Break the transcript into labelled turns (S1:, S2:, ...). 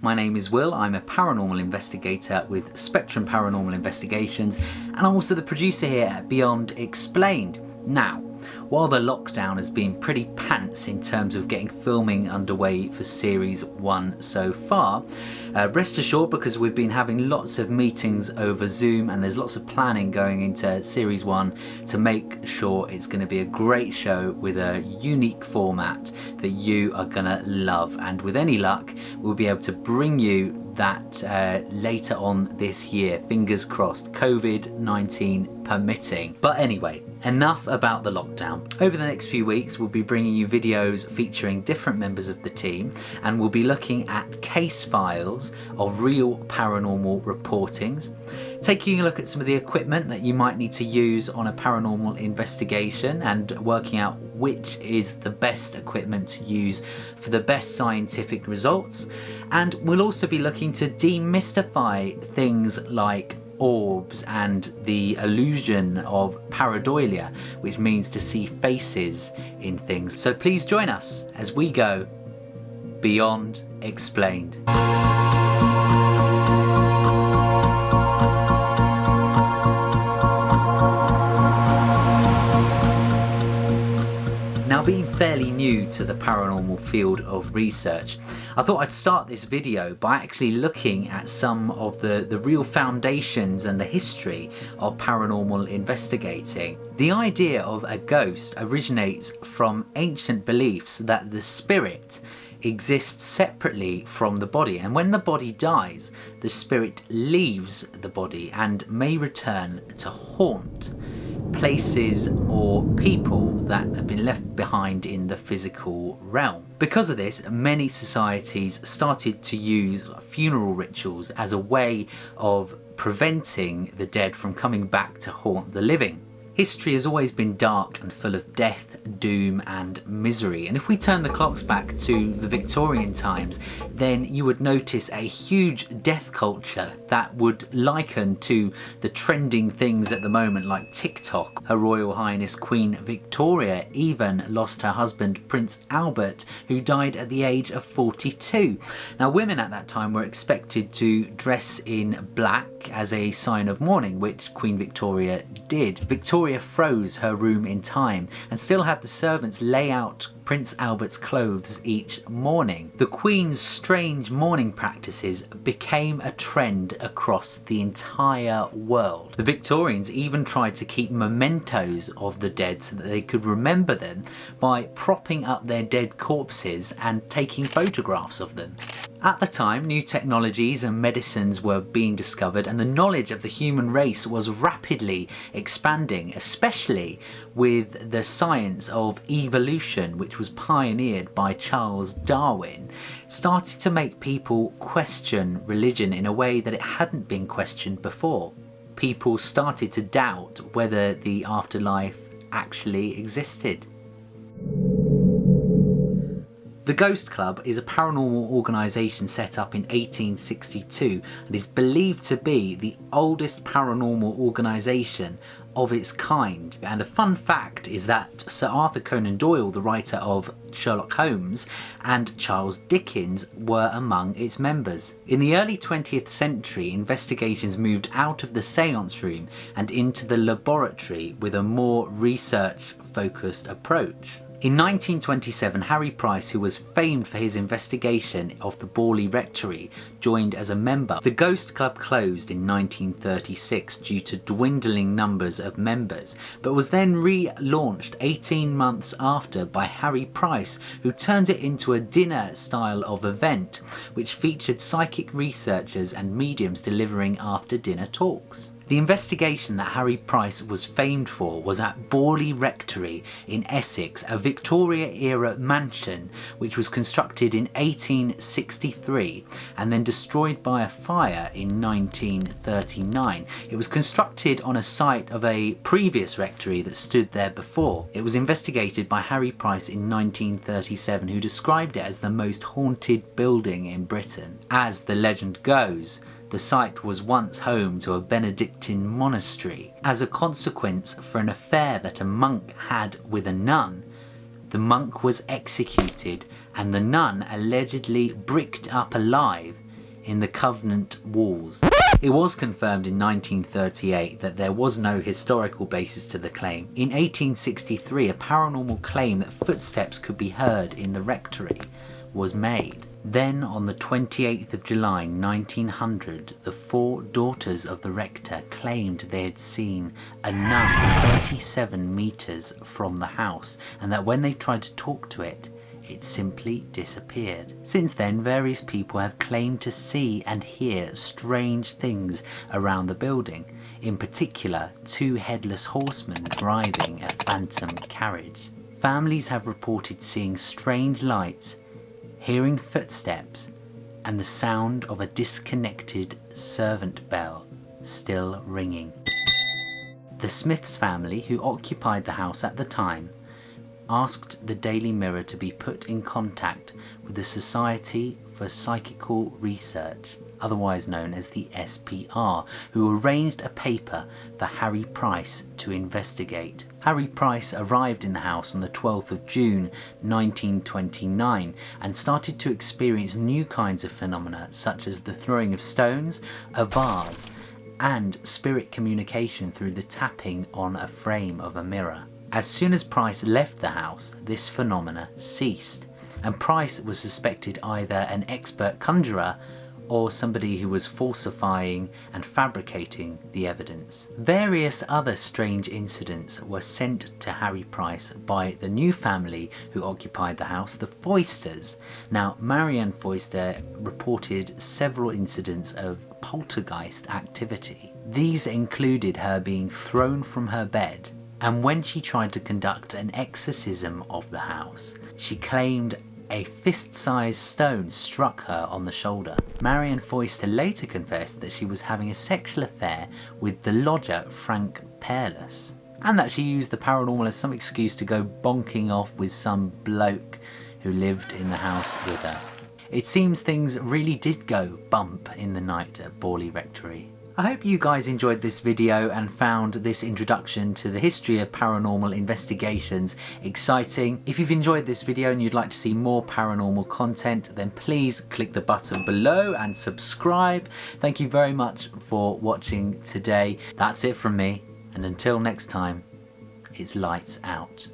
S1: My name is Will, I'm a paranormal investigator with Spectrum Paranormal Investigations, and I'm also the producer here at Beyond Explained. Now, while the lockdown has been pretty pants in terms of getting filming underway for Series 1 so far, rest assured because we've been having lots of meetings over Zoom and there's lots of planning going into Series 1 to make sure it's going to be a great show with a unique format that you are going to love, and with any luck we'll be able to bring you that later on this year, fingers crossed, COVID-19 permitting. But anyway, enough about the lockdown. Over the next few weeks we'll be bringing you videos featuring different members of the team, and we'll be looking at case files of real paranormal reportings, taking a look at some of the equipment that you might need to use on a paranormal investigation and working out which is the best equipment to use for the best scientific results. And we'll also be looking to demystify things like orbs and the illusion of pareidolia, which means to see faces in things. So please join us as we go Beyond Explained. Now, being fairly new to the paranormal field of research, I thought I'd start this video by actually looking at some of the real foundations and the history of paranormal investigating. The idea of a ghost originates from ancient beliefs that the spirit exists separately from the body, and when the body dies, the spirit leaves the body and may return to haunt places or people that have been left behind in the physical realm. Because of this, many societies started to use funeral rituals as a way of preventing the dead from coming back to haunt the living. History has always been dark and full of death, doom and misery, and if we turn the clocks back to the Victorian times, then you would notice a huge death culture that would liken to the trending things at the moment like TikTok. Her Royal Highness Queen Victoria even lost her husband Prince Albert, who died at the age of 42. Now, women at that time were expected to dress in black as a sign of mourning, which Queen Victoria did. Victoria froze her room in time and still had the servants lay out Prince Albert's clothes each morning. The Queen's strange mourning practices became a trend across the entire world. The Victorians even tried to keep mementos of the dead so that they could remember them by propping up their dead corpses and taking photographs of them. At the time, new technologies and medicines were being discovered, and the knowledge of the human race was rapidly expanding, especially with the science of evolution, which was pioneered by Charles Darwin, started to make people question religion in a way that it hadn't been questioned before. People started to doubt whether the afterlife actually existed. The Ghost Club is a paranormal organisation set up in 1862 and is believed to be the oldest paranormal organisation of its kind. And a fun fact is that Sir Arthur Conan Doyle, the writer of Sherlock Holmes, and Charles Dickens were among its members. In the early 20th century, investigations moved out of the seance room and into the laboratory with a more research-focused approach. In 1927, Harry Price, who was famed for his investigation of the Borley Rectory, joined as a member. The Ghost Club closed in 1936 due to dwindling numbers of members, but was then relaunched 18 months after by Harry Price, who turned it into a dinner style of event, which featured psychic researchers and mediums delivering after-dinner talks. The investigation that Harry Price was famed for was at Borley Rectory in Essex, a Victoria-era mansion which was constructed in 1863 and then destroyed by a fire in 1939. It was constructed on a site of a previous rectory that stood there before. It was investigated by Harry Price in 1937, who described it as the most haunted building in Britain. As the legend goes, the site was once home to a Benedictine monastery. As a consequence for an affair that a monk had with a nun, the monk was executed and the nun allegedly bricked up alive in the Covenant walls. It was confirmed in 1938 that there was no historical basis to the claim. In 1863, a paranormal claim that footsteps could be heard in the rectory was made. Then on the 28th of July 1900, the 4 daughters of the rector claimed they had seen a nun 37 metres from the house, and that when they tried to talk to it, it simply disappeared. Since then, various people have claimed to see and hear strange things around the building, in particular 2 headless horsemen driving a phantom carriage. Families have reported seeing strange lights, hearing footsteps, and the sound of a disconnected servant bell still ringing. The Smiths family, who occupied the house at the time, asked the Daily Mirror to be put in contact with the Society for Psychical Research, otherwise known as the SPR, who arranged a paper for Harry Price to investigate. Harry Price arrived in the house on the 12th of June 1929 and started to experience new kinds of phenomena such as the throwing of stones, a vase, and spirit communication through the tapping on a frame of a mirror. As soon as Price left the house, this phenomena ceased, and Price was suspected either an expert conjurer or somebody who was falsifying and fabricating the evidence. Various other strange incidents were sent to Harry Price by the new family who occupied the house, the Foysters. Now, Marianne Foyster reported several incidents of poltergeist activity. These included her being thrown from her bed, and when she tried to conduct an exorcism of the house, she claimed a fist-sized stone struck her on the shoulder. Marianne Foyster later confessed that she was having a sexual affair with the lodger Frank Peerless, and that she used the paranormal as some excuse to go bonking off with some bloke who lived in the house with her. It seems things really did go bump in the night at Borley Rectory. I hope you guys enjoyed this video and found this introduction to the history of paranormal investigations exciting. If you've enjoyed this video and you'd like to see more paranormal content, then please click the button below and subscribe. Thank you very much for watching today. That's it from me, and until next time, it's lights out.